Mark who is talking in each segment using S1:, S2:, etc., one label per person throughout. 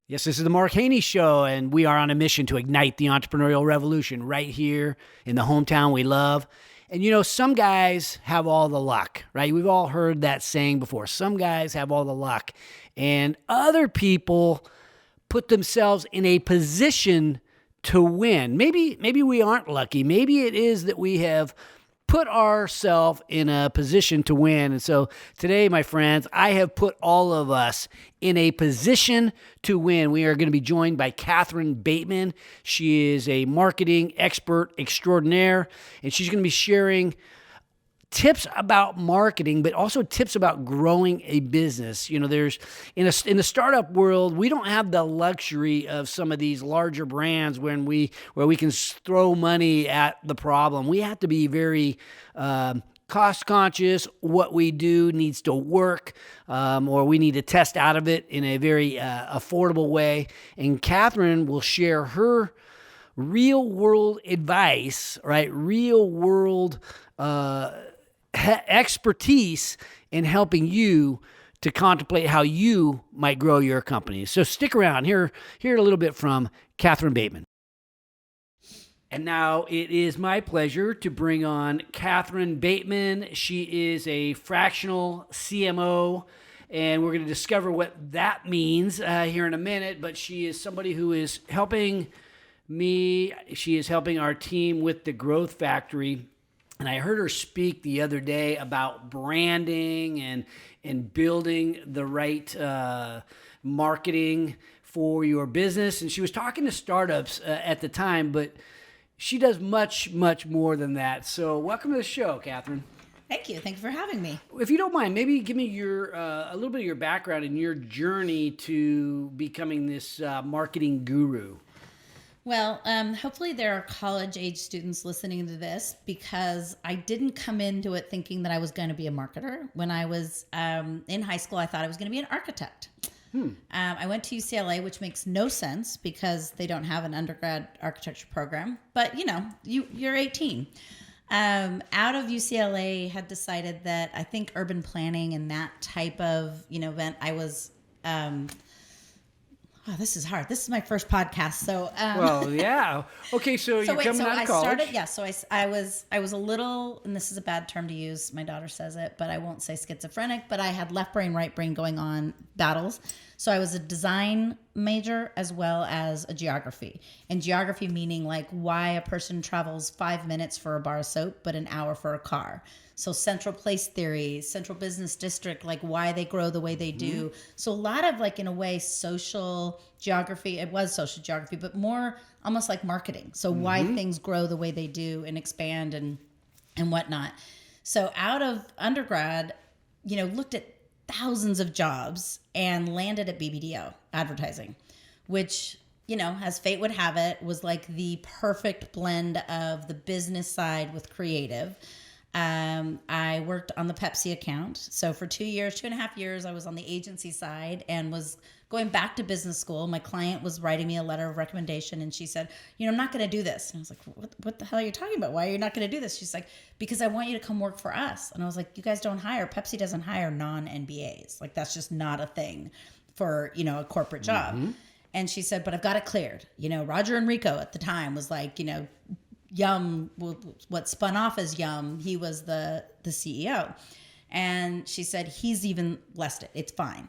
S1: Yes, this is the Mark Haney Show, and we are on a mission to ignite the entrepreneurial revolution right here in the hometown we love. And you know, some guys have all the luck, right? We've all heard that saying before. Some guys have all the luck, and other people put themselves in a position to win. Maybe we aren't lucky. Maybe it is that we have put ourselves in a position to win. And so today, my friends, I have put all of us in a position to win. We are going to be joined by Katherine Bateman. She is a marketing expert extraordinaire, and she's going to be sharing tips about marketing, but also tips about growing a business. You know, there's in the startup world, we don't have the luxury of some of these larger brands where we can throw money at the problem. We have to be very cost conscious. What we do needs to work, or we need to test out of it in a very affordable way. And Katherine will share her real world advice, right? Real world expertise in helping you to contemplate how you might grow your company. So stick around. Hear a little bit from Katherine Bateman. And now it is my pleasure to bring on Katherine Bateman. She is a fractional CMO, and we're going to discover what that means here in a minute. But she is somebody who is helping me. She is helping our team with the Growth Factory. And I heard her speak the other day about branding and building the right marketing for your business. And she was talking to startups at the time, but she does much, much more than that. So welcome to the show, Katherine.
S2: Thank you. Thank you for having me.
S1: If you don't mind, maybe give me your a little bit of your background and your journey to becoming this marketing guru.
S2: Well, hopefully there are college-age students listening to this, because I didn't come into it thinking that I was going to be a marketer. When I was in high school, I thought I was going to be an architect. I went to UCLA, which makes no sense because they don't have an undergrad architecture program. But, you know, you're 18. Out of UCLA, had decided that I think urban planning and that type of, event, I was... Oh, this is hard. This is my first podcast, so.
S1: Well, yeah. Okay, so you're coming out of college.
S2: I was a little, and this is a bad term to use. My daughter says it, but I won't say schizophrenic. But I had left brain, right brain going on battles. So I was a design major as well as a geography. And geography meaning like why a person travels 5 minutes for a bar of soap, but an hour for a car. So central place theory, central business district, like why they grow the way they do. So a lot of like, in a way, social geography. It was social geography, but more almost like marketing. So why things grow the way they do and expand and whatnot. So out of undergrad, looked at thousands of jobs and landed at BBDO advertising, which, as fate would have it, was like the perfect blend of the business side with creative. I worked on the Pepsi account. So for 2.5 years, I was on the agency side and was going back to business school. My client was writing me a letter of recommendation, and she said, I'm not going to do this. And I was like, what the hell are you talking about? Why are you not going to do this? She's like, because I want you to come work for us. And I was like, you guys don't hire, Pepsi doesn't hire non-MBAs. Like, that's just not a thing for, a corporate job. And she said, but I've got it cleared. Roger Enrico at the time was like, Yum, what spun off as Yum, he was the CEO. And she said, he's even blessed it. It's fine.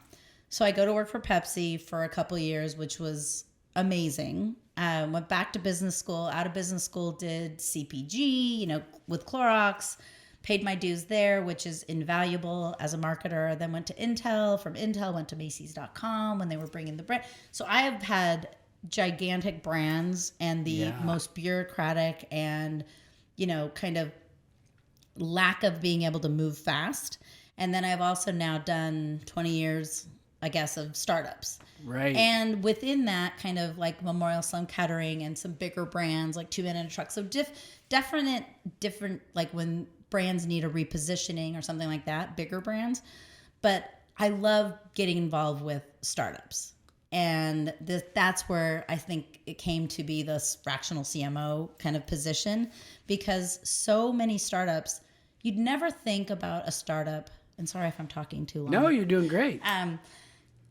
S2: So I go to work for Pepsi for a couple of years, which was amazing. Went back to business school. Out of business school, did CPG, with Clorox. Paid my dues there, which is invaluable as a marketer. Then went to Intel. From Intel, went to Macy's.com when they were bringing the brand. So I have had gigantic brands and the most bureaucratic and, kind of lack of being able to move fast. And then I've also now done 20 years, I guess, of startups.
S1: Right.
S2: And within that, kind of like Memorial Sloan Kettering and some bigger brands like Two Men and a Truck. So different, like when brands need a repositioning or something like that, bigger brands. But I love getting involved with startups. And that's where I think it came to be this fractional CMO kind of position, because so many startups, you'd never think about a startup. And sorry if I'm talking too long.
S1: No, you're doing great.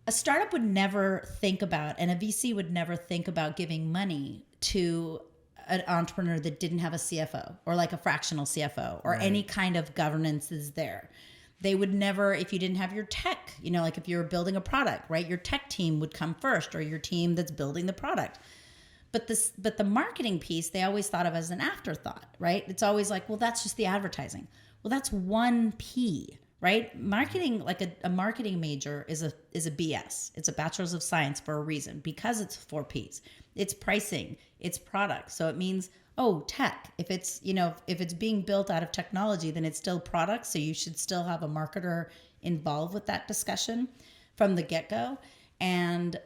S2: A startup would never think about, and a VC would never think about giving money to an entrepreneur that didn't have a CFO or like a fractional CFO or any kind of governance is there. They would never, if you didn't have your tech, like if you're building a product, right? Your tech team would come first, or your team that's building the product. But the marketing piece, they always thought of as an afterthought, right? It's always like, well, that's just the advertising. Well, that's one P, right? Marketing, like a marketing major is a BS. It's a bachelor's of science for a reason, because it's 4 Ps. It's pricing, it's product. So it means, tech. If it's, if it's being built out of technology, then it's still product. So you should still have a marketer involved with that discussion from the get-go. And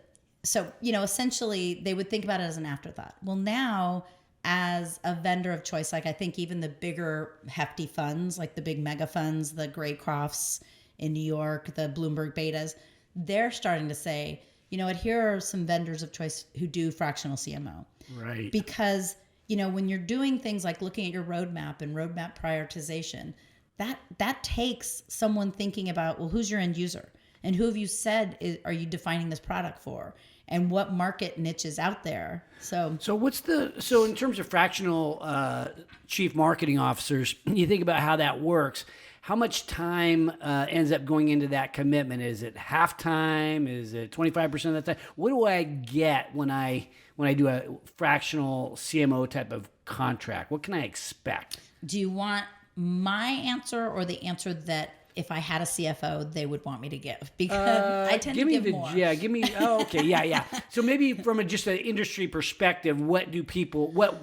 S2: so, essentially they would think about it as an afterthought. Well, now as a vendor of choice, like I think even the bigger hefty funds, like the big mega funds, the Graycrofts in New York, the Bloomberg Betas, they're starting to say, what, here are some vendors of choice who do fractional CMO.
S1: Right.
S2: Because, when you're doing things like looking at your roadmap and roadmap prioritization, that takes someone thinking about, well, who's your end user? And who have you said are you defining this product for? And what market niche is out there? So
S1: in terms of fractional chief marketing officers, you think about how that works. How much time ends up going into that commitment? Is it half time? Is it 25% of the time? What do I get when I do a fractional CMO type of contract? What can I expect?
S2: Do you want my answer or the answer that if I had a CFO, they would want me to give? Because I tend to give more.
S1: Yeah, give me. Oh, okay, yeah. So maybe from just an industry perspective, what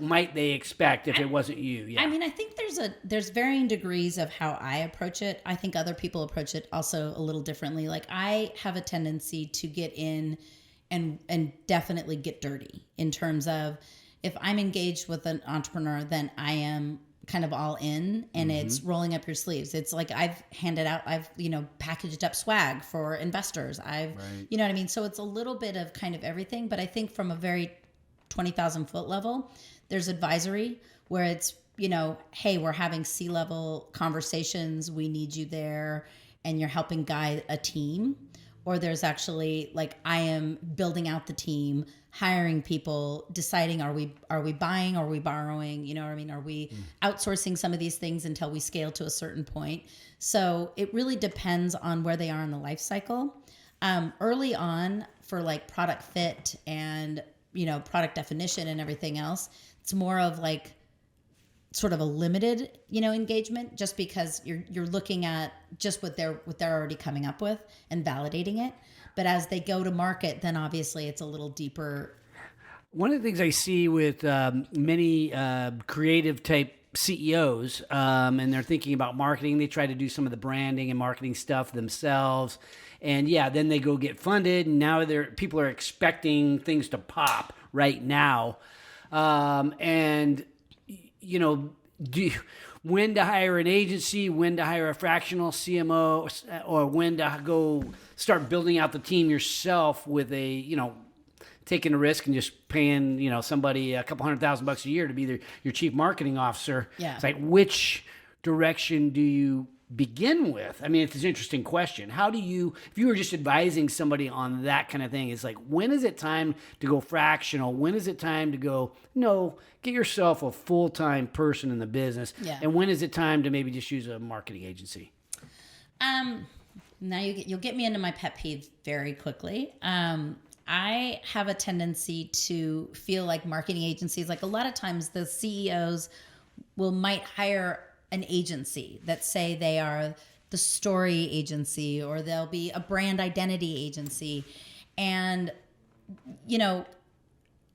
S1: might they expect if it wasn't you? Yeah.
S2: I mean, I think there's varying degrees of how I approach it. I think other people approach it also a little differently. Like I have a tendency to get in and definitely get dirty in terms of, if I'm engaged with an entrepreneur, then I am kind of all in, and it's rolling up your sleeves. It's like I've packaged up swag for investors. You know what I mean? So it's a little bit of kind of everything, but I think from a very 20,000 foot level, there's advisory where it's, hey, we're having C-level conversations. We need you there, and you're helping guide a team. Or there's actually like, I am building out the team, hiring people, deciding, are we buying, are we borrowing? You know what I mean? Are we outsourcing some of these things until we scale to a certain point? So it really depends on where they are in the life cycle. Early on, for like product fit and, product definition and everything else, it's more of like sort of a limited, engagement, just because you're looking at just what they're already coming up with and validating it. But as they go to market, then obviously it's a little deeper.
S1: One of the things I see with many creative type CEOs, and they're thinking about marketing, they try to do some of the branding and marketing stuff themselves. And then they go get funded, and now people are expecting things to pop right now. When to hire an agency, when to hire a fractional CMO, or when to go start building out the team yourself with taking a risk and just paying, somebody a couple $100,000 a year to be your chief marketing officer.
S2: Yeah.
S1: It's like, which direction do you begin with? I mean, it's an interesting question. If you were just advising somebody on that kind of thing, it's like, when is it time to go fractional? When is it time to go, no, get yourself a full-time person in the business?
S2: Yeah.
S1: And when is it time to maybe just use a marketing agency?
S2: Now you'll get me into my pet peeves very quickly. I have a tendency to feel like marketing agencies, like a lot of times the CEOs might hire an agency that say they are the story agency, or they'll be a brand identity agency. And,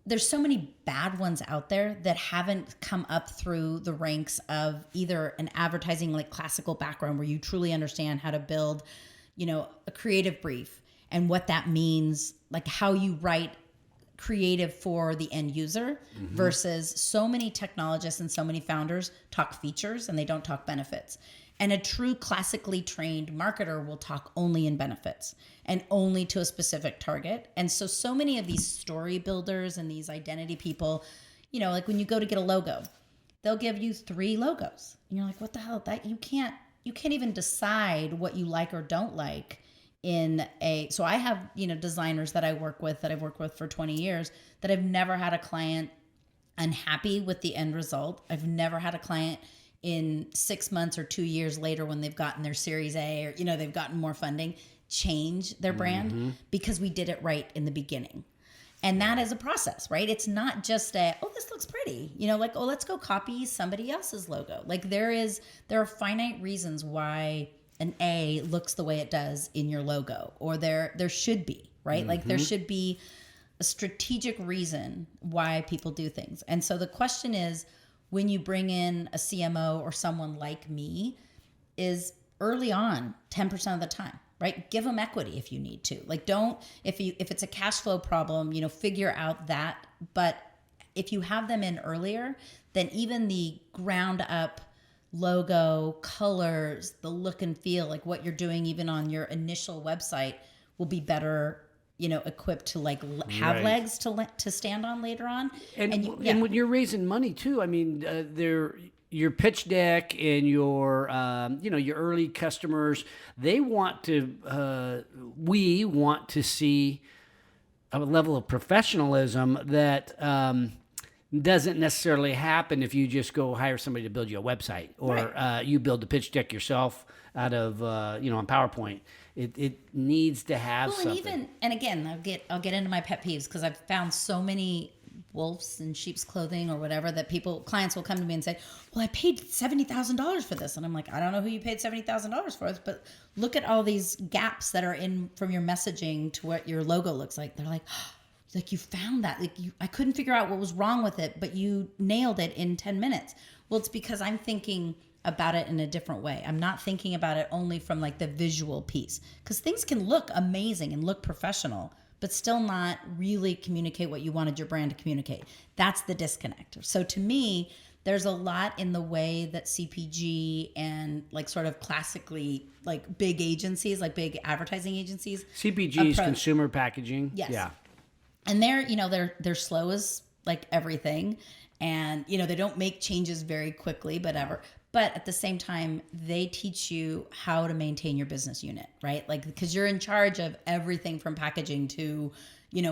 S2: there's so many bad ones out there that haven't come up through the ranks of either an advertising, like classical background where you truly understand how to build, a creative brief and what that means, like how you write creative for the end user, versus so many technologists and so many founders talk features and they don't talk benefits. And a true classically trained marketer will talk only in benefits and only to a specific target. And so many of these story builders and these identity people, like when you go to get a logo, they'll give you 3 logos. And you're like, what the hell? That you can't even decide what you like or don't like so I have, designers that I've worked with for 20 years that I've never had a client unhappy with the end result. I've never had a client in 6 months or 2 years later when they've gotten their Series A or, they've gotten more funding, change their brand because we did it right in the beginning. And that is a process, right? It's not just this looks pretty, let's go copy somebody else's logo. Like there are finite reasons why an A looks the way it does in your logo, or there should be, right? Like there should be a strategic reason why people do things. And so the question is, when you bring in a CMO or someone like me, is early on 10% of the time, right? Give them equity if you need to. Like if it's a cash flow problem, figure out that. But if you have them in earlier, then even the ground up logo, colors, the look and feel, like what you're doing even on your initial website will be better, equipped to have legs to stand on later on.
S1: And when you're raising money too, I mean, your pitch deck and your early customers, we want to see a level of professionalism that doesn't necessarily happen if you just go hire somebody to build you a website, or you build the pitch deck yourself out of on PowerPoint. It needs to have something.
S2: And again, I'll get into my pet peeves, because I've found so many wolves in sheep's clothing or whatever that clients will come to me and say, well, I paid $70,000 for this. And I'm like, I don't know who you paid $70,000 for, but look at all these gaps that are in from your messaging to what your logo looks like. They're like, like you found that, I couldn't figure out what was wrong with it, but you nailed it in 10 minutes. Well, it's because I'm thinking about it in a different way. I'm not thinking about it only from the visual piece, because things can look amazing and look professional, but still not really communicate what you wanted your brand to communicate. That's the disconnect. So to me, there's a lot in the way that CPG and sort of classically big agencies, big advertising agencies.
S1: CPG is consumer packaging.
S2: Yes.
S1: Yeah.
S2: And they're slow as everything. And, they don't make changes very quickly, but at the same time, they teach you how to maintain your business unit, right? Because you're in charge of everything from packaging to,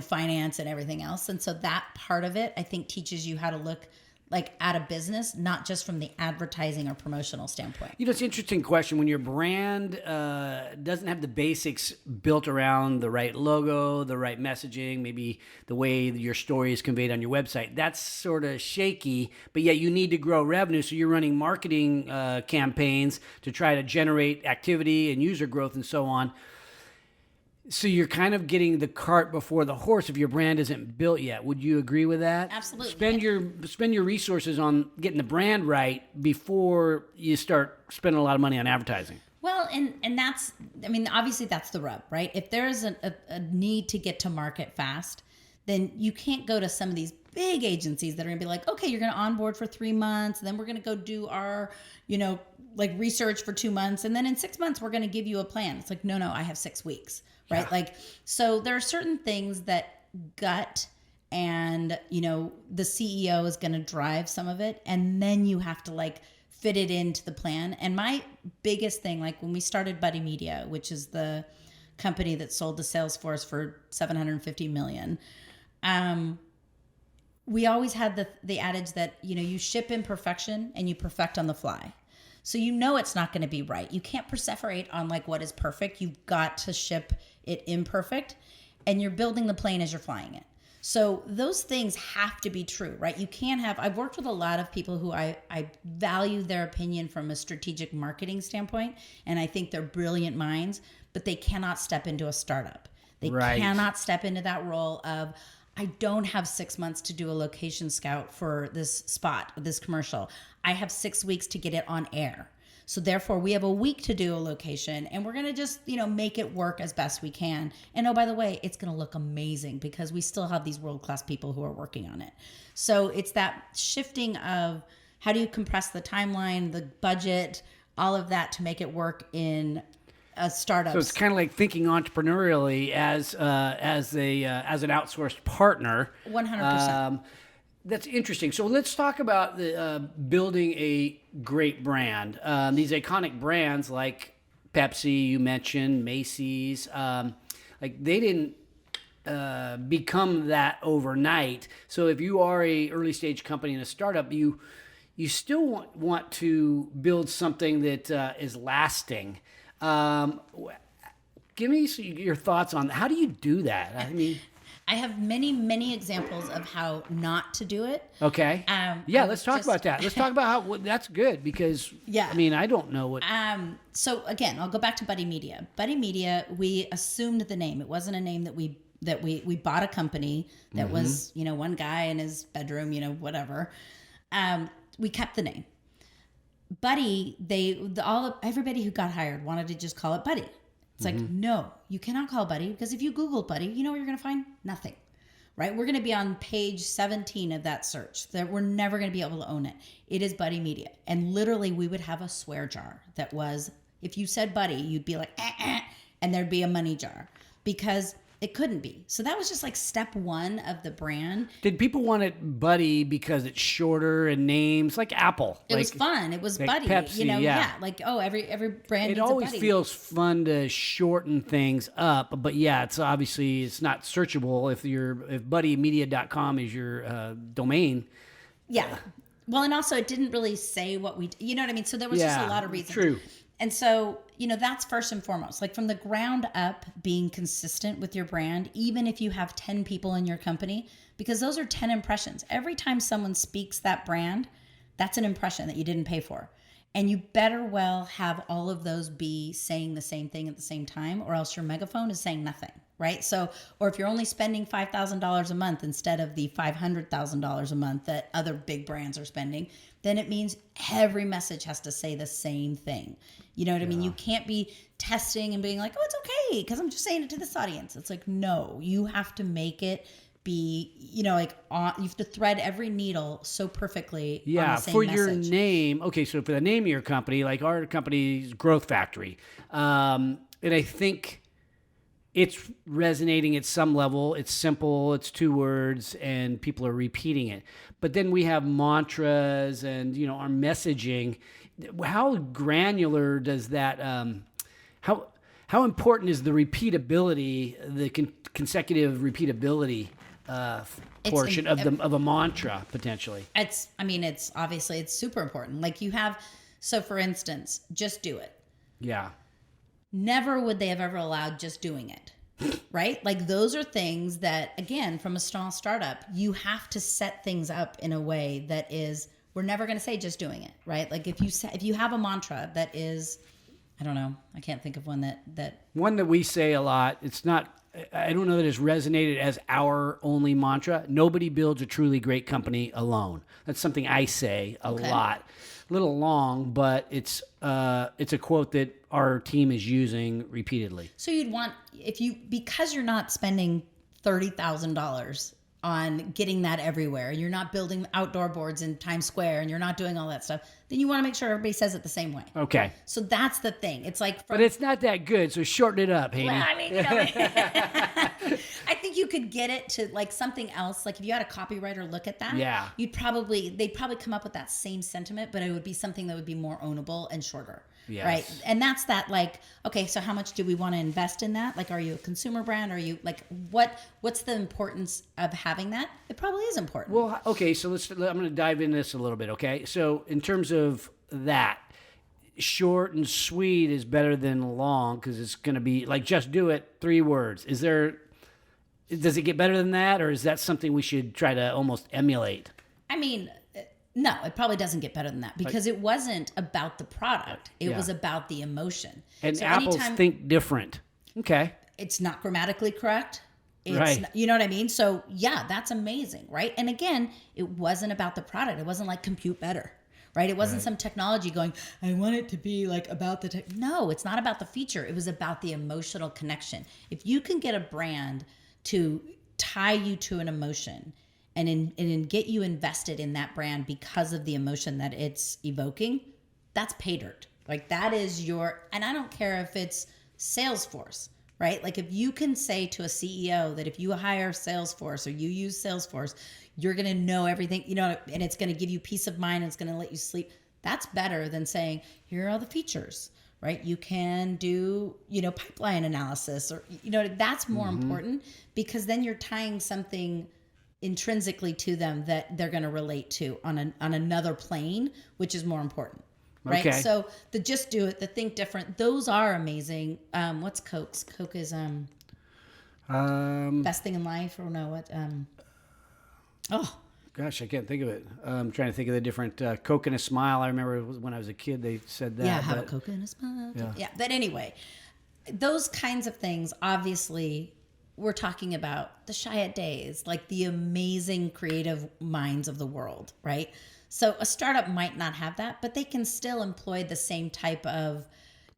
S2: finance and everything else. And so that part of it, I think, teaches you how to look at a business, not just from the advertising or promotional standpoint.
S1: It's an interesting question. When your brand doesn't have the basics built around the right logo, the right messaging, maybe the way your story is conveyed on your website, that's sort of shaky, but yet you need to grow revenue. So you're running marketing campaigns to try to generate activity and user growth and so on. So you're kind of getting the cart before the horse if your brand isn't built yet. Would you agree with that?
S2: Absolutely.
S1: Spend your resources on getting the brand right before you start spending a lot of money on advertising.
S2: Well, and that's, obviously that's the rub, right? If there is a need to get to market fast, then you can't go to some of these big agencies that are going to be like, okay, you're going to onboard for 3 months, and then we're going to go do our, research for 2 months, and then in 6 months we're going to give you a plan. It's like, no, I have 6 weeks. Right.
S1: Yeah.
S2: So there are certain things that gut and, the CEO is going to drive some of it. And then you have to fit it into the plan. And my biggest thing, when we started Buddy Media, which is the company that sold to Salesforce for $750 million, we always had the adage that, you ship imperfection and you perfect on the fly. So it's not going to be right. You can't perseverate on what is perfect. You've got to ship it imperfect, and you're building the plane as you're flying it. So those things have to be true, right? You can't have, I've worked with a lot of people who I value their opinion from a strategic marketing standpoint, and I think they're brilliant minds, but they cannot step into a startup. They cannot step into that role of, I don't have 6 months to do a location scout for this spot, this commercial. I have 6 weeks to get it on air. So therefore, we have a week to do a location, and we're going to just, make it work as best we can. And oh, by the way, it's going to look amazing because we still have these world-class people who are working on it. So it's that shifting of how do you compress the timeline, the budget, all of that to make it work in a startup.
S1: So it's kind of like thinking entrepreneurially as an outsourced partner.
S2: 100%.
S1: That's interesting. So let's talk about building a great brand. These iconic brands like Pepsi, you mentioned Macy's, like they didn't become that overnight. So if you are a early stage company and a startup, you still want to build something that is lasting. Give me your thoughts on how do you do that? I mean,
S2: I have many examples of how not to do it.
S1: Okay. Let's talk about that. Let's talk about how that's good because I mean, I don't know what.
S2: So again, I'll go back to Buddy Media. Buddy Media, we assumed the name. It wasn't a name that we bought a company that was, one guy in his bedroom, whatever. We kept the name. Buddy, everybody who got hired wanted to just call it Buddy. It's like, no, you cannot call Buddy because if you Google Buddy, you know what you're going to find? Nothing, right? We're going to be on page 17 of that search. That we're never going to be able to own it. It is Buddy Media. And literally we would have a swear jar that was, if you said Buddy, you'd be like, and there'd be a money jar because it couldn't be. So that was just like step one of the brand.
S1: Did people want it Buddy because it's shorter and names like Apple?
S2: It was fun. It was
S1: like
S2: Buddy.
S1: Pepsi,
S2: Like, every brand
S1: it
S2: needs a
S1: always
S2: Buddy.
S1: feels fun to shorten things up, but it's obviously it's not searchable if buddymedia.com is your domain.
S2: Yeah. Well, and also it didn't really say what you know what I mean? So there was just a lot of reasons.
S1: True.
S2: And so, that's first and foremost, like from the ground up, being consistent with your brand, even if you have 10 people in your company, because those are 10 impressions. Every time someone speaks that brand, that's an impression that you didn't pay for. And you better well have all of those be saying the same thing at the same time, or else your megaphone is saying nothing, right? So, or if you're only spending $5,000 a month instead of the $500,000 a month that other big brands are spending, then it means every message has to say the same thing. You know what I mean? You can't be testing and being like, oh, it's okay, because I'm just saying it to this audience. It's like, no, you have to make it be, you have to thread every needle so perfectly on the same
S1: for
S2: message.
S1: your name. Okay, so for the name of your company, like our company's Growth Factory, and I think it's resonating at some level. It's simple, it's 2 words, and people are repeating it. But then we have mantras and, our messaging. How granular does that, how important is the repeatability, the consecutive repeatability portion of a mantra potentially?
S2: It's obviously it's super important. Like so for instance, just do it.
S1: Yeah.
S2: Never would they have ever allowed just doing it, right? Like those are things that, again, from a small startup, you have to set things up in a way that is, we're never going to say just doing it, right? Like if you have a mantra that is, I don't know, I can't think of one that
S1: one that we say a lot. It's not, I don't know that it's resonated as our only mantra. Nobody builds a truly great company alone. That's something I say a lot. A little long, but it's a quote that our team is using repeatedly.
S2: So you'd want, because you're not spending $30,000 on getting that everywhere, you're not building outdoor boards in Times Square and you're not doing all that stuff, then you want to make sure everybody says it the same way.
S1: Okay.
S2: So that's the thing. It's like,
S1: but it's not that good. So shorten it up, Haney.
S2: Well, I mean, I think you could get it to like something else. Like if you had a copywriter look at that, they'd probably come up with that same sentiment, but it would be something that would be more ownable and shorter. Yes. Right. And that's that, like, okay, so how much do we want to invest in that? Like, are you a consumer brand? Are you like, what's the importance of having that? It probably is important.
S1: Well, okay. So I'm going to dive into this a little bit. Okay. So in terms of that, short and sweet is better than long because it's going to be like, just do it, 3 words. Does it get better than that? Or is that something we should try to almost emulate?
S2: I mean, no, it probably doesn't get better than that because it wasn't about the product. It was about the emotion.
S1: And so apples think different. Okay.
S2: It's not grammatically correct.
S1: Right.
S2: You know what I mean? So yeah, that's amazing. Right. And again, it wasn't about the product. It wasn't like compute better. Right. It wasn't some technology going, I want it to be like about the tech. No, it's not about the feature. It was about the emotional connection. If you can get a brand to tie you to an emotion and get you invested in that brand because of the emotion that it's evoking, that's pay dirt. Like that is and I don't care if it's Salesforce, right? Like if you can say to a CEO that if you hire Salesforce or you use Salesforce, you're going to know everything, and it's going to give you peace of mind and it's going to let you sleep. That's better than saying, here are all the features, right? You can do, pipeline analysis, or, that's more important, because then you're tying something intrinsically to them that they're going to relate to on another plane, which is more important. Right.
S1: Okay.
S2: So the just do it, the think different, those are amazing. What's Coke's? Coke is best thing in life, or no, what?
S1: Gosh, I can't think of it. I'm trying to think of the different Coke and a Smile. I remember when I was a kid, they said that.
S2: Yeah, have a Coke and a Smile. Yeah. But anyway, those kinds of things, obviously, we're talking about the Chiat days, like the amazing creative minds of the world, right? So a startup might not have that, but they can still employ the same type of,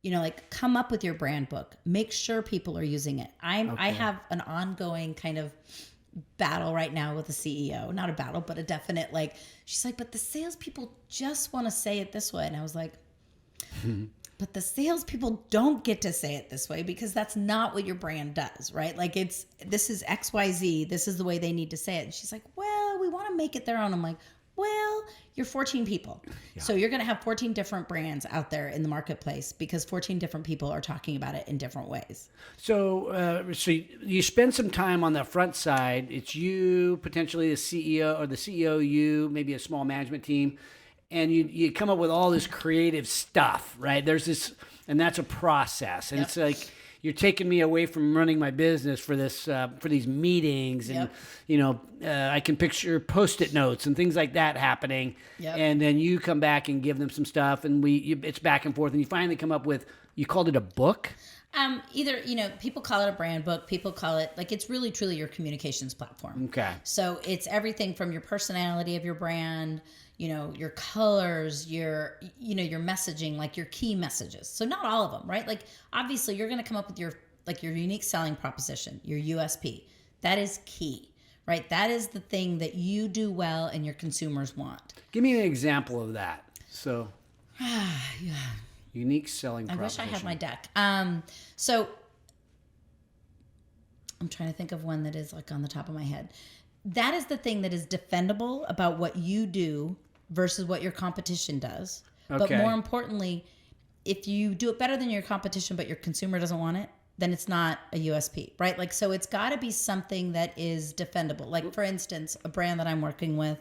S2: like, come up with your brand book, make sure people are using it. I have an ongoing kind of battle right now with the CEO, not a battle, but a definite, like, she's like, but the salespeople just want to say it this way. And I was like, but the salespeople don't get to say it this way, because that's not what your brand does, right? Like, this is XYZ. This is the way they need to say it. And she's like, well, we want to make it their own. I'm like, well, you're 14 people. Yeah. So you're going to have 14 different brands out there in the marketplace, because 14 different people are talking about it in different ways.
S1: So you spend some time on the front side. It's you, potentially the CEO, or the CEO, you, maybe a small management team, and you come up with all this creative stuff, right? There's this, and that's a process. And It's like, you're taking me away from running my business for this, for these meetings, and I can picture Post-it notes and things like that happening. Yep. And then you come back and give them some stuff, and it's back and forth, and you finally come up with, you called it a book?
S2: Either, people call it a brand book. People call it, like, it's really truly your communications platform.
S1: Okay.
S2: So it's everything from your personality of your brand, your colors, your messaging, like your key messages. So not all of them, right? Like, obviously you're going to come up with your unique selling proposition, your USP. That is key, right? That is the thing that you do well and your consumers want.
S1: Give me an example of that. So,
S2: yeah.
S1: Unique selling proposition.
S2: I wish I had my deck. So I'm trying to think of one that is, like, on the top of my head. That is the thing that is defendable about what you do versus what your competition does. Okay. But more importantly, if you do it better than your competition, but your consumer doesn't want it, then it's not a USP, right? Like, so it's got to be something that is defendable. Like, for instance, a brand that I'm working with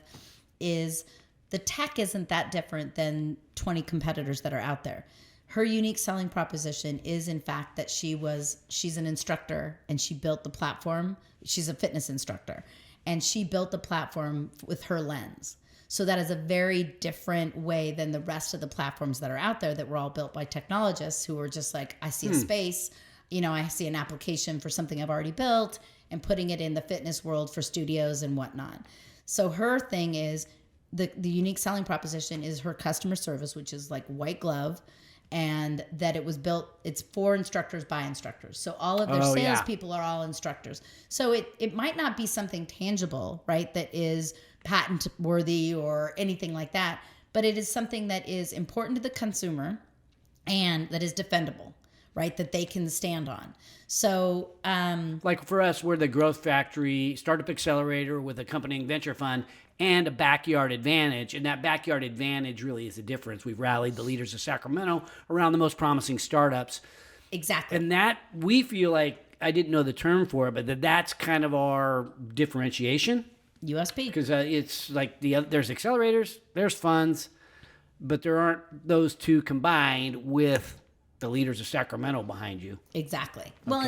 S2: is, the tech isn't that different than 20 competitors that are out there. Her unique selling proposition is, in fact, that she's an instructor, and she built the platform. She's a fitness instructor, and she built the platform with her lens. So that is a very different way than the rest of the platforms that are out there that were all built by technologists who were just like, I see a space, I see an application for something I've already built, and putting it in the fitness world for studios and whatnot. So her thing is, the unique selling proposition is her customer service, which is like white glove, and that it was built, it's for instructors by instructors. So all of their salespeople are all instructors. So it might not be something tangible, right, that is patent worthy or anything like that, but it is something that is important to the consumer and that is defendable, right, that they can stand on. So
S1: like for us, we're the growth factory, startup accelerator with accompanying venture fund and a backyard advantage. And that backyard advantage really is the difference. We've rallied the leaders of Sacramento around the most promising startups.
S2: Exactly.
S1: And that, we feel like, I didn't know the term for it, but that's kind of our differentiation.
S2: USP.
S1: Because it's like there's accelerators, there's funds, but there aren't those two combined with the leaders of Sacramento behind you.
S2: Exactly. Okay. Well,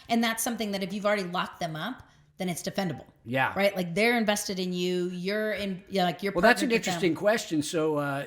S2: and that's something that if you've already locked them up, then it's defendable.
S1: Yeah.
S2: Right? Like, they're invested in you. You're in, like, you're.
S1: Well, that's an interesting question. So,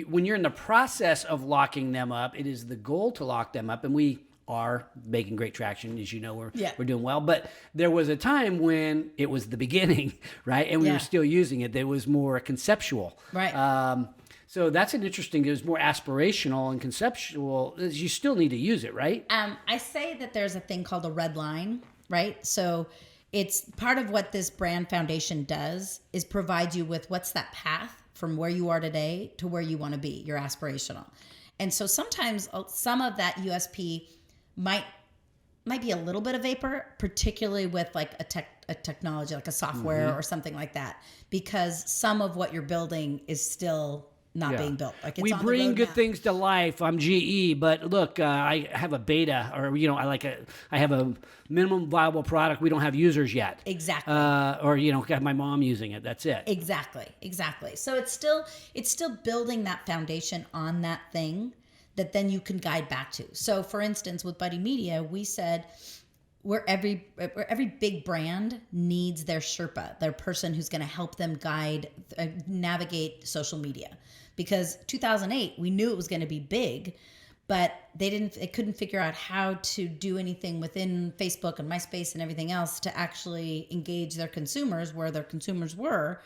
S1: when you're in the process of locking them up, it is the goal to lock them up, and we are making great traction. As you know, we're doing well. But there was a time when it was the beginning, right? And we were still using it. That was more conceptual.
S2: Right.
S1: So that's an interesting, it was more aspirational and conceptual. You still need to use it, right?
S2: I say that there's a thing called a red line, right? So it's part of what this brand foundation does is provide you with what's that path from where you are today to where you want to be, your aspirational. And so sometimes some of that USP might be a little bit of vapor, particularly with like a technology, like a software or something like that, because some of what you're building is still not being built. Like, it's
S1: we
S2: on
S1: bring
S2: the
S1: good
S2: roadmap.
S1: things to life. I'm GE, but look, I have a beta, or I have a minimum viable product. We don't have users yet.
S2: Exactly.
S1: Or got my mom using it. That's it.
S2: Exactly. So it's still building that foundation on that thing that then you can guide back to. So for instance, with Buddy Media, we said where every big brand needs their Sherpa, their person who's going to help them guide, navigate social media. Because 2008, we knew it was going to be big, but they couldn't figure out how to do anything within Facebook and MySpace and everything else to actually engage their consumers where their consumers were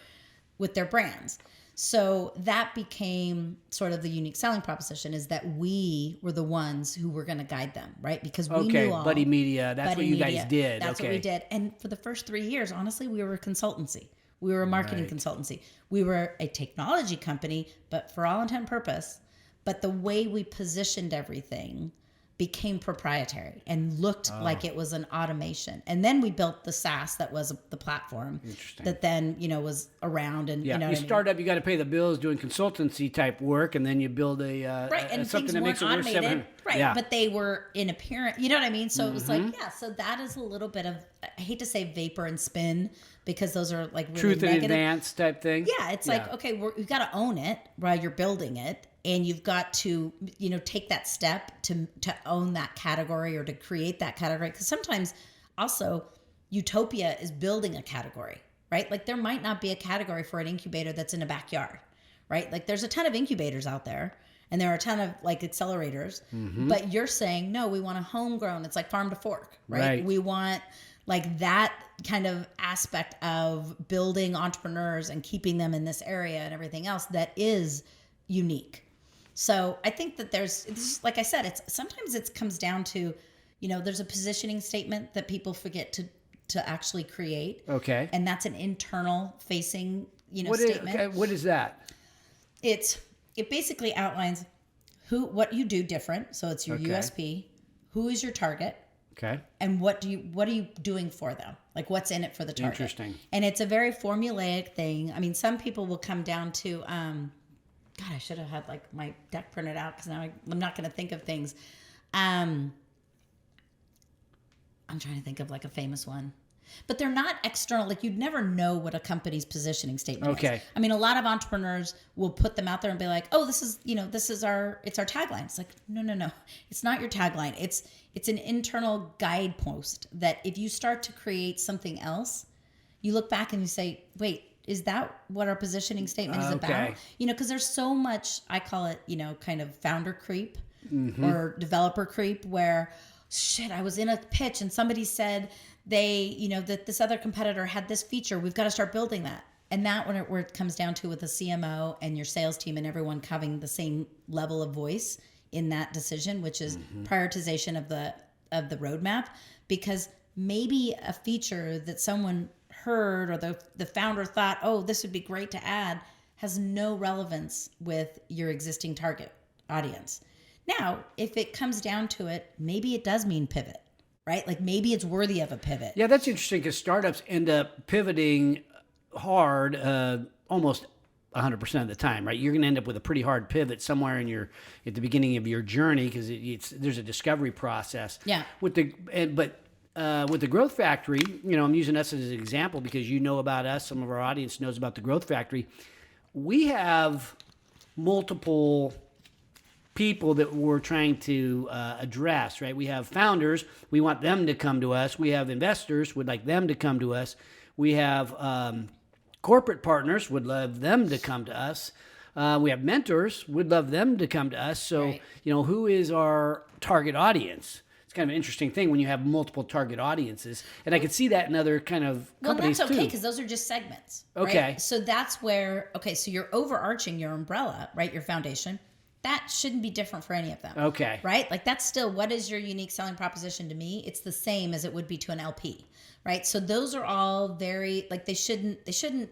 S2: with their brands. So that became sort of the unique selling proposition, is that we were the ones who were going to guide them, right? Because we knew all.
S1: Buddy Media. That's
S2: Buddy
S1: what you
S2: Media,
S1: guys did.
S2: That's what we did. And for the first 3 years, honestly, we were a consultancy. We were a marketing consultancy. We were a technology company, but for all intent and purpose. But the way we positioned everything became proprietary and looked like it was an automation. And then we built the SaaS that was the platform that then, was around. And
S1: you start up, you got to pay the bills doing consultancy type work, and then you build
S2: and
S1: something
S2: things
S1: that makes it
S2: weren't
S1: worth
S2: automated,
S1: 700.
S2: right?
S1: Yeah.
S2: But they were in appearance, you know what I mean? So it was like, so that is a little bit of, I hate to say vapor and spin, because those are like really
S1: Truth in
S2: negative.
S1: advance type thing.
S2: Yeah, it's like, okay, we've got to own it while you're building it. And you've got to, take that step to own that category or to create that category. Because sometimes also utopia is building a category, right? Like there might not be a category for an incubator that's in a backyard, right? Like there's a ton of incubators out there and there are a ton of like accelerators, but you're saying, no, we want a homegrown. It's like farm to fork, right? We want like that kind of aspect of building entrepreneurs and keeping them in this area and everything else that is unique. So I think that like I said, sometimes it comes down to, there's a positioning statement that people forget to actually create.
S1: Okay.
S2: And that's an internal facing, statement.
S1: What is that?
S2: It basically outlines what you do different. So it's your USP. Who is your target?
S1: Okay.
S2: And what are you doing for them? Like what's in it for the target?
S1: Interesting.
S2: And it's a very formulaic thing. I mean, some people will come down to, God, I should have had like my deck printed out because now I'm not going to think of things. I'm trying to think of like a famous one, but they're not external. Like you'd never know what a company's positioning statement is. I mean, a lot of entrepreneurs will put them out there and be like, oh, it's our tagline. It's like, no, it's not your tagline. It's an internal guidepost that if you start to create something else, you look back and you say, wait, is that what our positioning statement is about? Because there's so much, I call it, kind of founder creep or developer creep where, shit, I was in a pitch and somebody said that this other competitor had this feature. We've got to start building that. And that where it comes down to with the CMO and your sales team and everyone having the same level of voice in that decision, which is prioritization of the roadmap, because maybe a feature that someone heard or the founder thought, oh, this would be great to add, has no relevance with your existing target audience. Now, if it comes down to it, maybe it does mean pivot, right? Like maybe it's worthy of a pivot.
S1: Yeah, that's interesting because startups end up pivoting hard almost 100% of the time, right? You're going to end up with a pretty hard pivot somewhere at the beginning of your journey because there's a discovery process.
S2: Yeah.
S1: With the Growth Factory, I'm using us as an example because about us. Some of our audience knows about the Growth Factory. We have multiple people that we're trying to address, right? We have founders. We want them to come to us. We have investors. We'd like them to come to us. We have corporate partners. Would love them to come to us. We have mentors. Would love them to come to us. So, who is our target audience? It's kind of an interesting thing when you have multiple target audiences. And I could see that in other kind of companies
S2: that's okay
S1: too.
S2: because those are just segments.
S1: Okay.
S2: Right? So that's where, so you're overarching your umbrella, right? Your foundation. That shouldn't be different for any of them.
S1: Okay.
S2: Right? Like that's still, what is your unique selling proposition to me? It's the same as it would be to an LP, right? So those are all very, like they shouldn't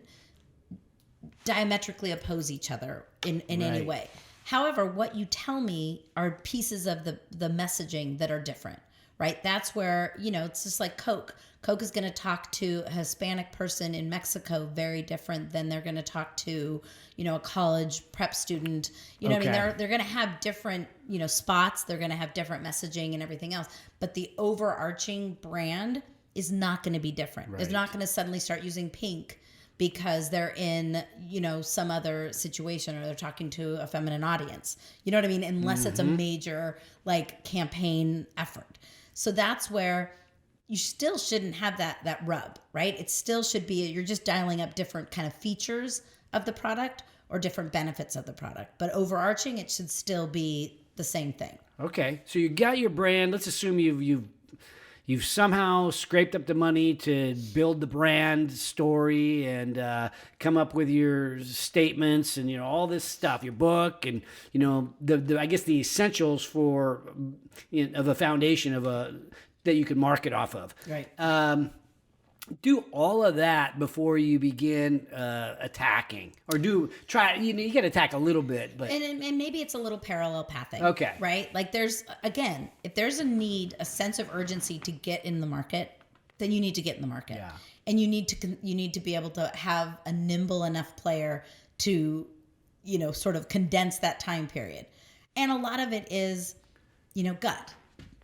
S2: diametrically oppose each other in any way. However, what you tell me are pieces of the messaging that are different, right? That's where, it's just like Coke. Coke is going to talk to a Hispanic person in Mexico very different than they're going to talk to, a college prep student. You know what I mean? They're going to have different, spots. They're going to have different messaging and everything else. But the overarching brand is not going to be different.
S1: Right.
S2: It's not going to suddenly start using pink because they're in, some other situation or they're talking to a feminine audience. You know what I mean? Unless it's a major campaign effort. So that's where you still shouldn't have that rub, right? It still should be, you're just dialing up different kind of features of the product or different benefits of the product. But overarching, it should still be the same thing.
S1: Okay. So you got your brand. Let's assume you've somehow scraped up the money to build the brand story and come up with your statements and all this stuff, your book and the I guess the essentials for of a foundation of that you can market off of.
S2: Right.
S1: Do all of that before you begin attacking, or try. You got to attack a little bit, but
S2: and maybe it's a little parallel pathing.
S1: Okay.
S2: Right. Like if there's a sense of urgency to get in the market, then you need to get in the market.
S1: Yeah.
S2: And you need to be able to have a nimble enough player to, sort of condense that time period. And a lot of it is, gut.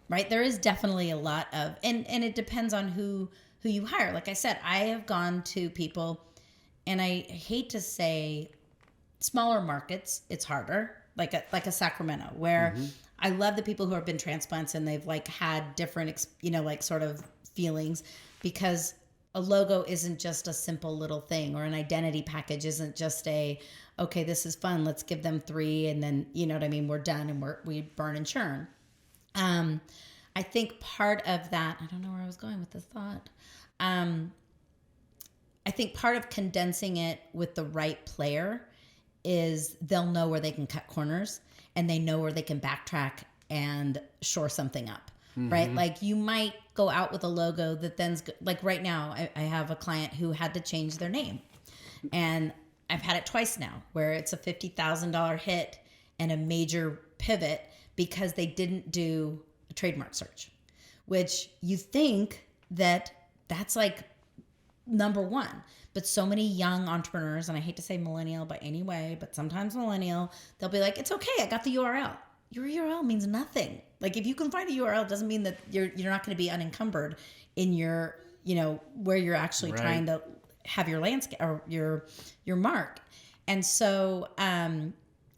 S2: Right. There is definitely a lot of, and it depends on who you hire. Like I said, I have gone to people, and I hate to say smaller markets, it's harder, like a Sacramento, where I love the people who have been transplants and they've had different, sort of feelings, because a logo isn't just a simple little thing, or an identity package isn't just okay, this is fun, let's give them 3 and then, we're done and we burn and churn. I think part of that, I don't know where I was going with this thought. I think part of condensing it with the right player is they'll know where they can cut corners and they know where they can backtrack and shore something up, right? Like you might go out with a logo that then's like right now, I have a client who had to change their name, and I've had it twice now where it's a $50,000 hit and a major pivot because they didn't do a trademark search, which you think that's number one. But so many young entrepreneurs, and I hate to say millennial by any way, but sometimes millennial, they'll be like, it's okay, I got the URL. Your URL means nothing. Like if you can find a URL, it doesn't mean that you're not going to be unencumbered in your, where you're actually trying to have your landscape or your mark. And so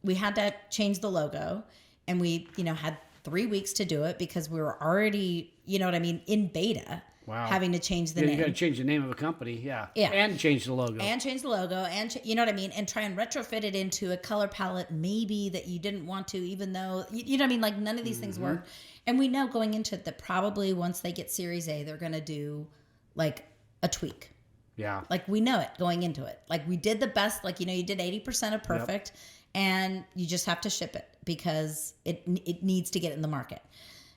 S2: we had to change the logo, and we, had 3 weeks to do it because we were already, in beta.
S1: Wow.
S2: Having to change the name.
S1: You got to change the name of a company, yeah.
S2: Yeah.
S1: And change the logo.
S2: And you know what I mean? And try and retrofit it into a color palette maybe that you didn't want to, even though, you know what I mean? Like none of these things work. And we know going into it that probably once they get Series A, they're going to do a tweak.
S1: Yeah.
S2: Like we know it going into it. Like we did the best, you did 80% of perfect, and you just have to ship it because it needs to get in the market.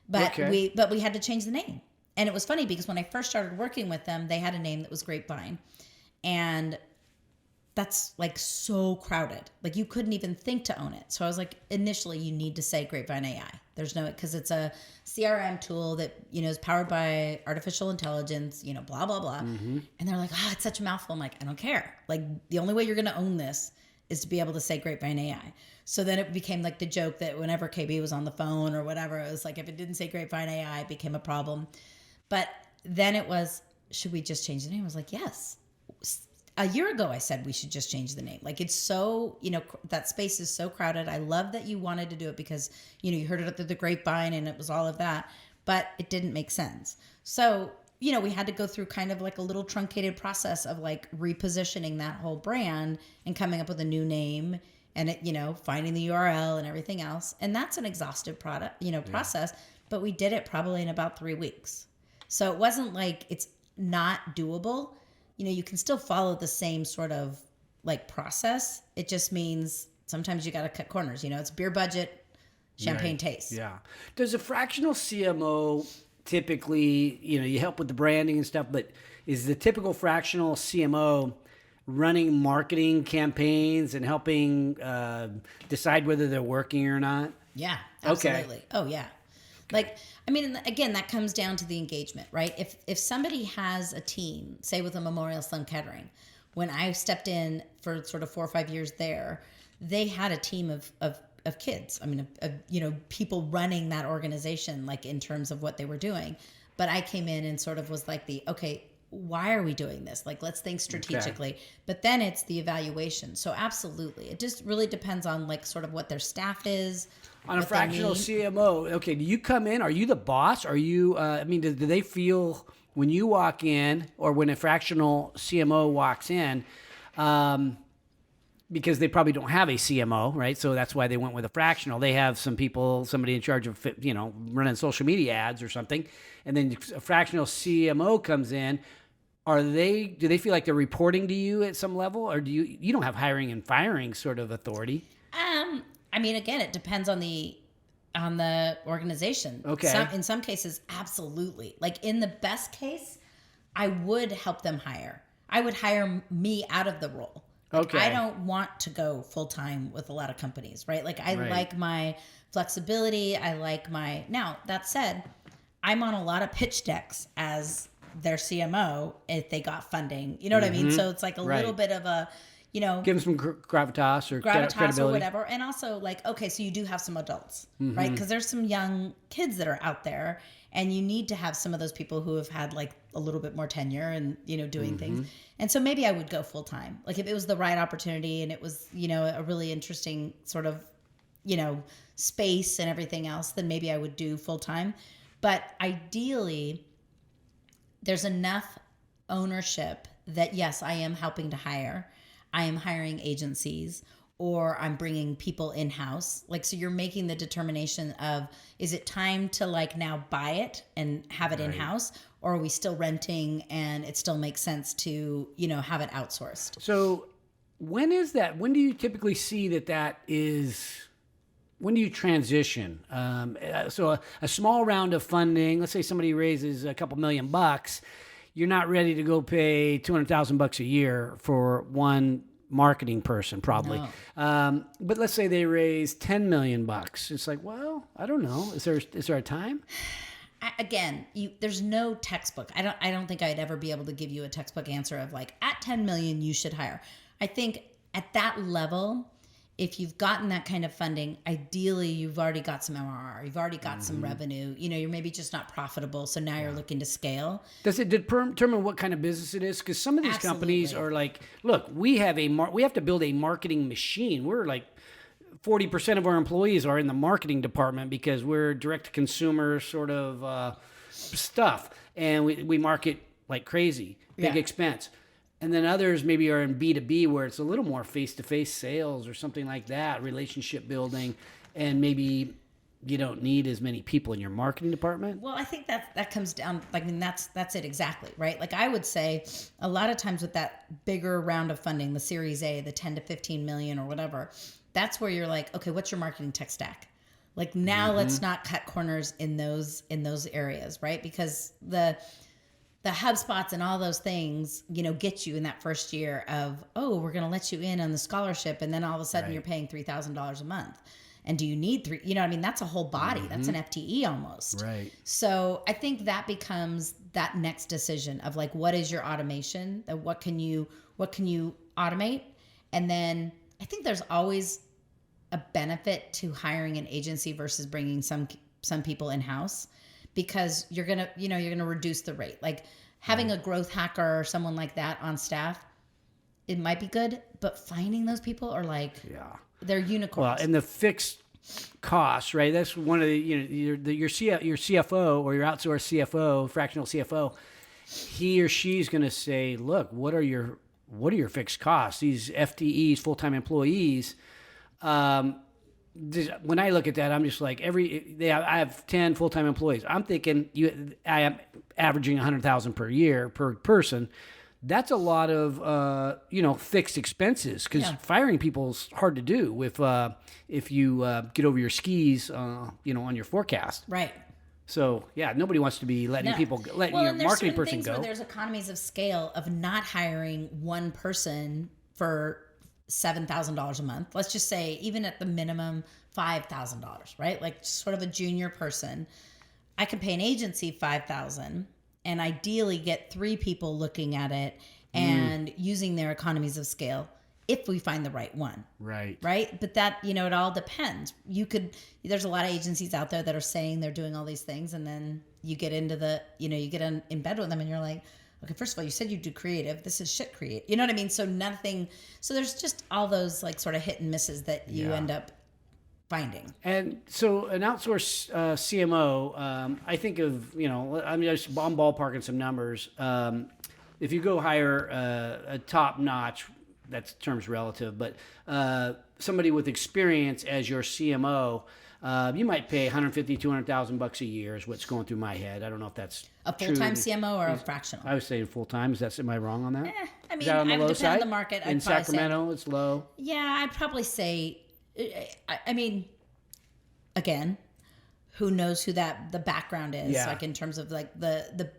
S2: But we had to change the name. And it was funny because when I first started working with them, they had a name that was Grapevine. And that's so crowded. You couldn't even think to own it. So I was like, initially you need to say Grapevine AI. There's no, because it's a CRM tool that, is powered by artificial intelligence, blah, blah, blah. And they're like, it's such a mouthful. I'm like, I don't care. The only way you're going to own this is to be able to say Grapevine AI. So then it became the joke that whenever KB was on the phone or whatever, it was if it didn't say Grapevine AI, it became a problem. But then it was, should we just change the name? I was like, yes. A year ago, I said we should just change the name. It's so, that space is so crowded. I love that you wanted to do it because, you heard it through the grapevine and it was all of that, but it didn't make sense. So, we had to go through kind of a little truncated process of repositioning that whole brand and coming up with a new name and it, finding the URL and everything else. And that's an exhaustive process, but we did it probably in about 3 weeks. So it wasn't it's not doable. You can still follow the same sort of process. It just means sometimes you got to cut corners. It's beer budget, champagne taste.
S1: Yeah. Does a fractional CMO typically, you help with the branding and stuff, but is the typical fractional CMO running marketing campaigns and helping decide whether they're working or not?
S2: Yeah, absolutely.
S1: Okay.
S2: Oh, yeah. Like, I mean, again, that comes down to the engagement, right? If somebody has a team, say with a Memorial Sloan Kettering, when I stepped in for sort of 4 or 5 years there, they had a team of kids. I mean, people running that organization, like in terms of what they were doing. But I came in and sort of was like okay, why are we doing this? Like, let's think strategically. Okay. But then it's the evaluation. So absolutely. It just really depends on like sort of what their staff is.
S1: On a fractional CMO, okay, do you come in? Are you the boss? Are you, do they feel when you walk in or when a fractional CMO walks in, because they probably don't have a CMO, right? So that's why they went with a fractional. They have somebody in charge of, running social media ads or something. And then a fractional CMO comes in. Do they feel like they're reporting to you at some level, or you don't have hiring and firing sort of authority?
S2: I mean, again, it depends on the organization.
S1: Okay.
S2: In some cases, absolutely. Like in the best case, I would help them hire. I would hire me out of the role. Like, okay. I don't want to go full time with a lot of companies, right? Like I like my flexibility. Now that said, I'm on a lot of pitch decks as their CMO if they got funding. You know what I mean? So it's like a little bit of a, give
S1: them some gravitas or credibility
S2: or whatever. And also like, okay, so you do have some adults, right? Because there's some young kids that are out there, and you need to have some of those people who have had like a little bit more tenure and, doing things. And so maybe I would go full time. Like if it was the right opportunity and it was, a really interesting sort of, space and everything else, then maybe I would do full time. But ideally, there's enough ownership that yes, I am helping to hire. I am hiring agencies, or I'm bringing people in-house. Like, so you're making the determination of, is it time to like now buy it and have it in-house, or are we still renting and it still makes sense to, have it outsourced?
S1: So when is that? When do you typically see that is, when do you transition? So a small round of funding, let's say somebody raises a couple $1 million, you're not ready to go pay $200,000 a year for one marketing person, probably. No. But let's say they raise $10 million. It's like, well, I don't know. Is there a time?
S2: Again, there's no textbook. I don't think I'd ever be able to give you a textbook answer of like, at 10 million, you should hire. I think at that level, if you've gotten that kind of funding, ideally you've already got some MRR, you've already got some revenue, you're maybe just not profitable. So now you're looking to scale.
S1: Does it determine what kind of business it is? Because some of these companies are like, look, we have to build a marketing machine. We're like 40% of our employees are in the marketing department because we're direct to consumer sort of stuff. And we market like crazy, big expense. And then others maybe are in B2B where it's a little more face-to-face sales or something like that, relationship building, and maybe you don't need as many people in your marketing department.
S2: Well, I think that comes down, that's it exactly, right? Like I would say a lot of times with that bigger round of funding, the Series A, the 10 to 15 million or whatever, that's where you're like, okay, what's your marketing tech stack? Like now let's not cut corners in those areas, right? Because the HubSpots and all those things, get you in that first year of, oh, we're going to let you in on the scholarship. And then all of a sudden you're paying $3,000 a month. And do you need that's a whole body. That's an FTE almost.
S1: Right.
S2: So I think that becomes that next decision of like, what is your automation? What can you automate? And then I think there's always a benefit to hiring an agency versus bringing some people in-house. Because you're gonna reduce the rate. Like having a growth hacker or someone like that on staff, it might be good, but finding those people are like, they're unicorns.
S1: Well, and the fixed costs, right? That's one of the your CFO or your outsourced CFO, fractional CFO. He or she's going to say, look, what are your fixed costs? These FTEs, full-time employees. When I look at that, I'm just like I have 10 full-time employees. I'm thinking I am averaging $100,000 per year per person. That's a lot of fixed expenses because firing people's hard to do if you get over your skis on your forecast.
S2: Right.
S1: So nobody wants to be letting your marketing person go.
S2: Where there's economies of scale of not hiring one person for $7,000 a month. Let's just say even at the minimum $5,000, right? Like sort of a junior person. I could pay an agency $5,000 and ideally get 3 people looking at it and using their economies of scale if we find the right one.
S1: Right.
S2: But that, it all depends. There's a lot of agencies out there that are saying they're doing all these things, and then you get into you get in bed with them and you're like, okay, first of all, you said you do creative. This is shit create. You know what I mean? So there's just all those like sort of hit and misses that you end up finding.
S1: And so an outsourced CMO, I think of, I'm ballparking some numbers. If you go hire a top notch, that term's relative, but somebody with experience as your CMO, you might pay $150,000, $200,000 a year is what's going through my head. I don't know if that's
S2: a full-time CMO or a fractional.
S1: I was saying full-time. Am I wrong on that?
S2: I mean,
S1: is that on the low
S2: depend on
S1: side?
S2: the market.
S1: In Sacramento, it's low.
S2: Yeah, I'd probably say. I mean, again, who knows who the background is?
S1: Yeah.
S2: Like in terms of like the.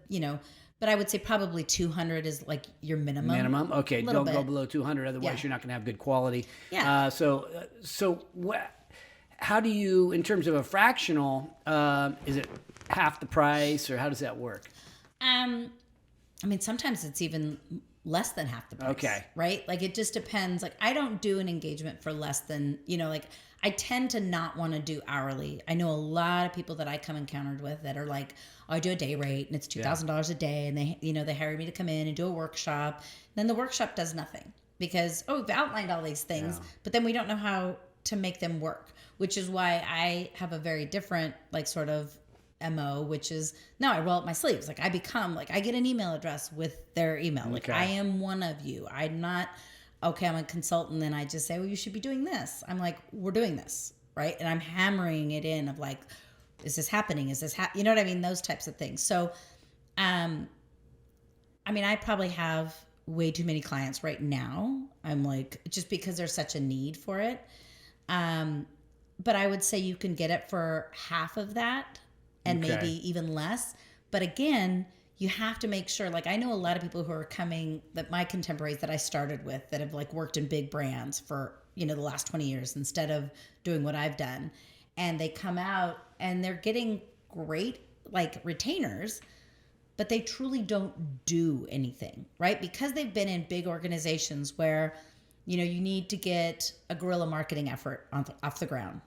S2: But I would say probably 200 is like your minimum.
S1: Minimum, okay. Don't go below 200, otherwise
S2: Yeah.
S1: you're not going to have good quality.
S2: Yeah.
S1: So how do you, in terms of a fractional, is it half the price, or how does that work?
S2: I mean, sometimes it's even less than half the price.
S1: Okay.
S2: Right? Like it just depends. Like I don't do an engagement for less than, like I tend to not want to do hourly. I know a lot of people that I come encountered with that are like, oh, I do a day rate and it's $2,000 a day, and they hire me to come in and do a workshop. Then the workshop does nothing because we've outlined all these things, but then we don't know how to make them work, which is why I have a very different like sort of MO, which is now I roll up my sleeves. Like I become like I get an email address with their email. Like I am one of you. I'm not okay, I'm a consultant, and I just say, well, you should be doing this. I'm like, we're doing this, right? And I'm hammering it in of like, is this happening? Is this you know what I mean? Those types of things. So, I mean, I probably have way too many clients right now. I'm like, just because there's such a need for it. But I would say you can get it for half of that and maybe even less. But again, you have to make sure, like I know a lot of people who are coming, that my contemporaries that I started with that have like worked in big brands for, the last 20 years instead of doing what I've done. And they come out and they're getting great like retainers, but they truly don't do anything, right? Because they've been in big organizations where, you need to get a guerrilla marketing effort off the ground.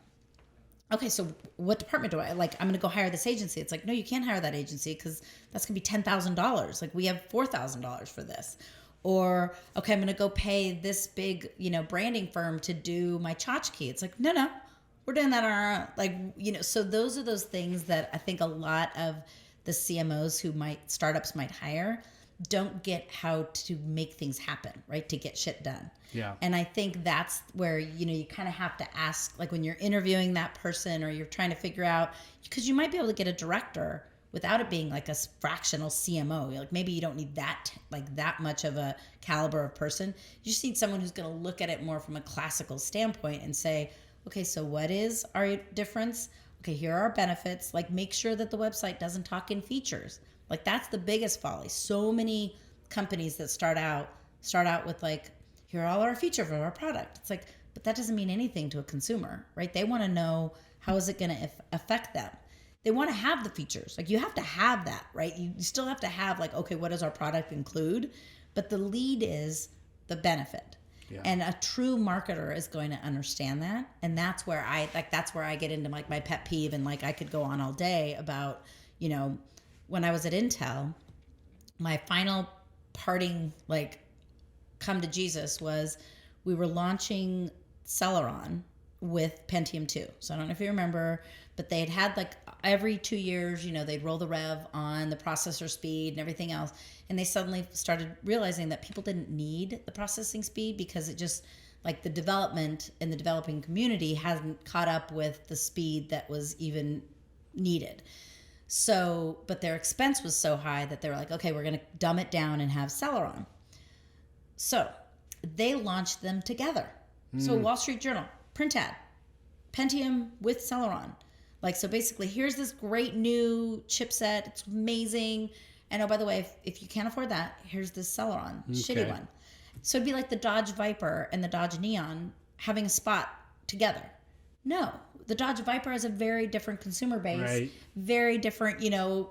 S2: Okay, so what department do I like? I'm going to go hire this agency. It's like, no, you can't hire that agency because that's going to be $10,000. Like we have $4,000 for this. Or, okay, I'm going to go pay this big, branding firm to do my tchotchke. It's like, no, we're doing that on our own. Like, so those are those things that I think a lot of the CMOs who startups might hire don't get how to make things happen, right? To get shit done.
S1: Yeah.
S2: And I think that's where, you kind of have to ask, like when you're interviewing that person or you're trying to figure out, because you might be able to get a director without it being like a fractional CMO. Like maybe you don't need that much of a caliber of person. You just need someone who's going to look at it more from a classical standpoint and say, okay, so what is our difference? Okay, here are our benefits. Like make sure that the website doesn't talk in features. Like that's the biggest folly. So many companies that start out with like, here are all our features of our product. It's like, but that doesn't mean anything to a consumer, right? They want to know how is it going to affect them. They want to have the features. Like you have to have that, right? You still have to have like, okay, what does our product include? But the lead is the benefit. Yeah. And a true marketer is going to understand that. And that's where I get into like my pet peeve, and like I could go on all day about, when I was at Intel, my final parting like come to Jesus was we were launching Celeron with Pentium 2. So I don't know if you remember, but they had like every 2 years, they'd roll the rev on the processor speed and everything else. And they suddenly started realizing that people didn't need the processing speed because it just like the development in the developing community hasn't caught up with the speed that was even needed. So, but their expense was so high that they were like, okay, we're going to dumb it down and have Celeron. So they launched them together. So Wall Street Journal, print ad, Pentium with Celeron. Like, so basically here's this great new chipset. It's amazing. And oh, by the way, if you can't afford that, here's this Celeron, shitty one. So it'd be like the Dodge Viper and the Dodge Neon having a spot together. No, the Dodge Viper has a very different consumer base,
S1: Right.
S2: very different,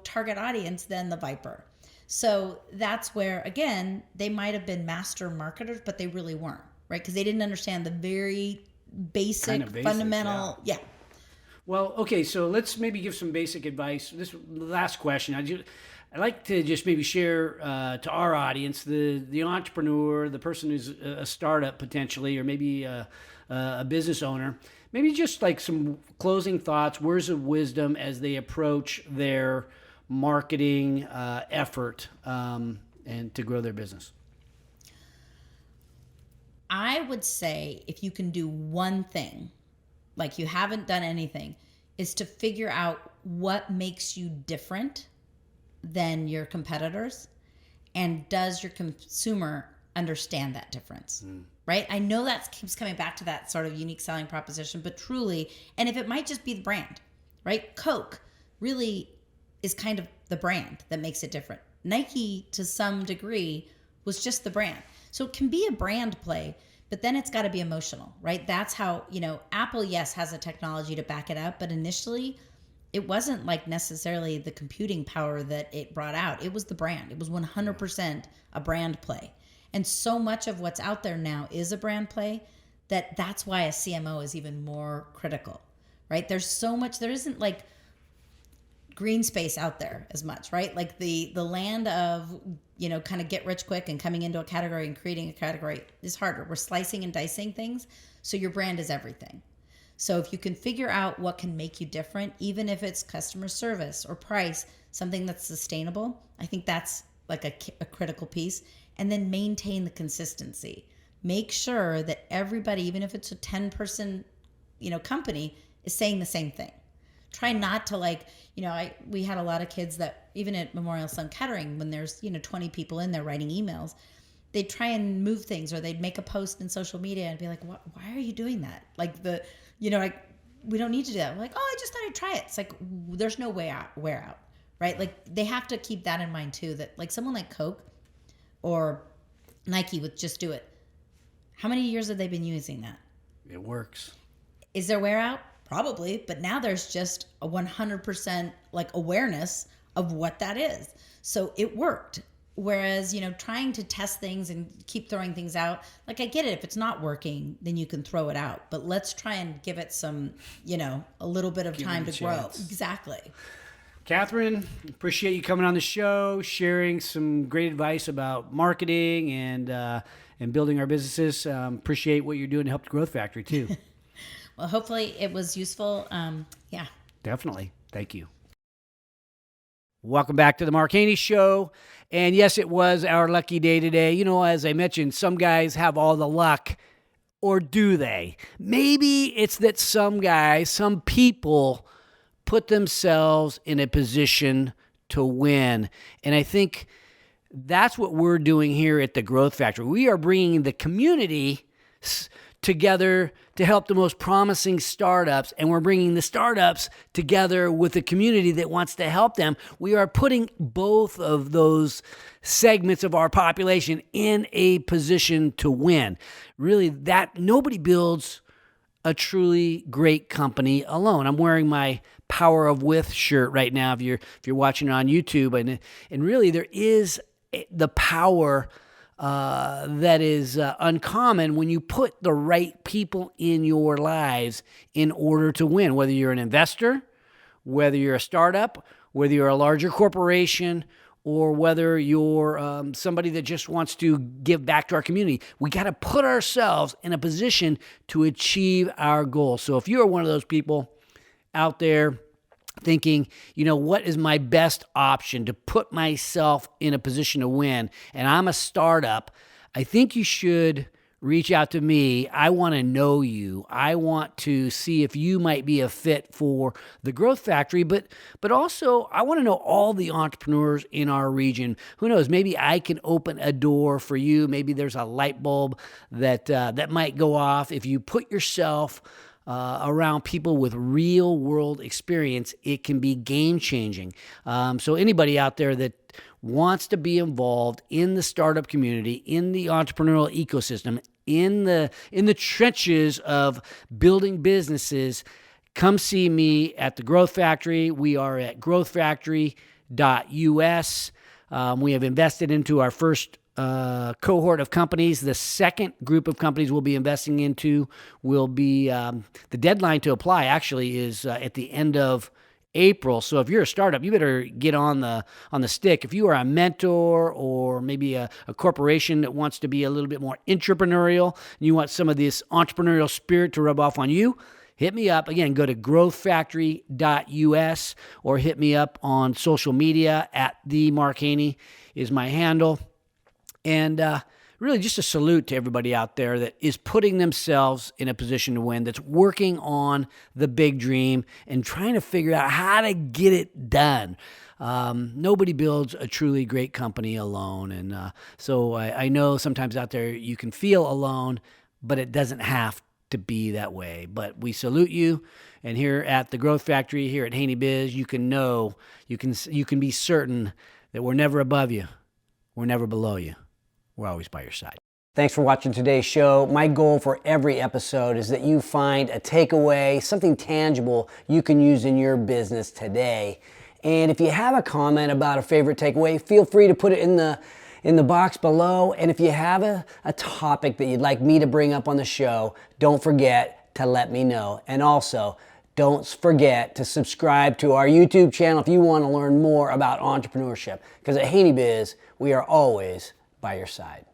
S2: target audience than the Viper. So that's where, again, they might have been master marketers, but they really weren't, right? Because they didn't understand the very basic, fundamental, yeah.
S1: Well, okay, so let's maybe give some basic advice. This last question, I'd like to just maybe share to our audience, the entrepreneur, the person who's a startup potentially, or maybe a business owner, maybe just like some closing thoughts, words of wisdom as they approach their marketing effort and to grow their business.
S2: I would say if you can do one thing, like you haven't done anything, is to figure out what makes you different than your competitors, and does your consumer understand that difference, right? I know that keeps coming back to that sort of unique selling proposition, but truly, and if it might just be the brand, right? Coke really is kind of the brand that makes it different. Nike, to some degree, was just the brand. So it can be a brand play, but then it's got to be emotional, right? That's how, Apple, yes, has a technology to back it up, but initially it wasn't like necessarily the computing power that it brought out. It was the brand. It was 100% a brand play. And so much of what's out there now is a brand play that's why a CMO is even more critical, right? There's so much, there isn't like green space out there as much, right? Like the land of, kind of get rich quick and coming into a category and creating a category is harder. We're slicing and dicing things. So your brand is everything. So if you can figure out what can make you different, even if it's customer service or price, something that's sustainable, I think that's like a critical piece. And then maintain the consistency. Make sure that everybody, even if it's a 10-person, company, is saying the same thing. Try not to we had a lot of kids that even at Memorial Sun Kettering, when there's, 20 people in there writing emails, they'd try and move things, or they'd make a post in social media and be like, why are you doing that? Like we don't need to do that. We're like, I just thought I'd try it. It's like, there's no wear out, right? Like they have to keep that in mind too, that like someone like Coke or Nike would just do it. How many years have they been using that?
S1: It works.
S2: Is there wear out? Probably, but now there's just a 100% like awareness of what that is. So it worked. Whereas, trying to test things and keep throwing things out, like I get it. If it's not working, then you can throw it out. But let's try and give it some, a little bit of time to grow. Exactly.
S1: Katherine, appreciate you coming on the show, sharing some great advice about marketing and building our businesses. Appreciate what you're doing to help the Growth Factory too.
S2: Well, hopefully it was useful. Yeah.
S1: Definitely. Thank you. Welcome back to the Mark Haney Show. And yes, it was our lucky day today. As I mentioned, some guys have all the luck, or do they? Maybe it's that some people put themselves in a position to win. And I think that's what we're doing here at the Growth Factory. We are bringing the community together to help the most promising startups, and we're bringing the startups together with the community that wants to help them. We are putting both of those segments of our population in a position to win. Really, that nobody builds a truly great company alone. I'm wearing my Power of With shirt right now if you're watching it on YouTube, and really there is the power that is uncommon when you put the right people in your lives in order to win, whether you're an investor, whether you're a startup, whether you're a larger corporation, or whether you're somebody that just wants to give back to our community. We got to put ourselves in a position to achieve our goals. So if you're one of those people out there thinking, what is my best option to put myself in a position to win, and I'm a startup, I think you should reach out to me. I want to know you. I want to see if you might be a fit for the Growth Factory, but also I want to know all the entrepreneurs in our region. Who knows? Maybe I can open a door for you. Maybe there's a light bulb that might go off if you put yourself around people with real world experience. It can be game changing. So anybody out there that wants to be involved in the startup community, in the entrepreneurial ecosystem, in the trenches of building businesses, come see me at the Growth Factory. We are at growthfactory.us. We have invested into our first cohort of companies. The second group of companies we'll be investing into will be the deadline to apply actually is at the end of April. So if you're a startup, you better get on the stick. If you are a mentor or maybe a corporation that wants to be a little bit more entrepreneurial, and you want some of this entrepreneurial spirit to rub off on you, hit me up. Again, go to growthfactory.us or hit me up on social media at the Mark Haney is my handle. And really just a salute to everybody out there that is putting themselves in a position to win, that's working on the big dream and trying to figure out how to get it done. Nobody builds a truly great company alone. And so I know sometimes out there you can feel alone, but it doesn't have to be that way. But we salute you. And here at the Growth Factory, here at HaneyBiz, you can know, you can be certain that we're never above you. We're never below you. We're always by your side. Thanks for watching today's show. My goal for every episode is that you find a takeaway, something tangible you can use in your business today. And if you have a comment about a favorite takeaway, feel free to put it in the box below. And if you have a topic that you'd like me to bring up on the show, don't forget to let me know. And also, don't forget to subscribe to our YouTube channel if you want to learn more about entrepreneurship. Because at HaneyBiz, we are always by your side.